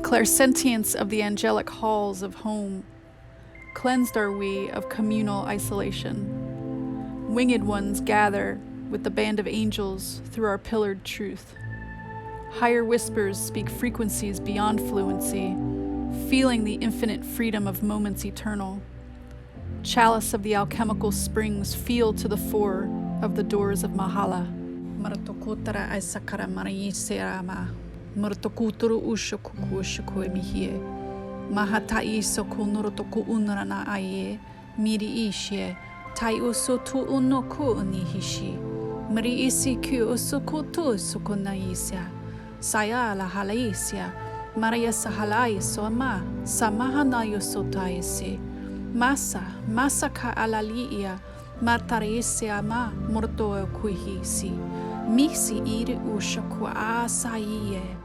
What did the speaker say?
Clairsentience of the angelic halls of home, cleansed are we of communal isolation. Winged ones gather with the band of angels through our pillared truth. Higher whispers speak frequencies beyond fluency, feeling the infinite freedom of moments eternal. Chalice of the Alchemical Springs Feel to the Fore of the Doors of Mahala. Maratokotara aisakara mariyiserama. Murtokuturu ushokuku ushokuemihie. Mahatai soko nurotoku unrana aye. Miri ishie. Tai uso tu unoku unihishi. Mari isi ku usoko tu soko naisia. Saya la halaisia. Maria sahalai soama. Samahana yosotaisi. Masa ka alalia. Martareise ama morto kuhisi. Misi iri ushoku asaiye.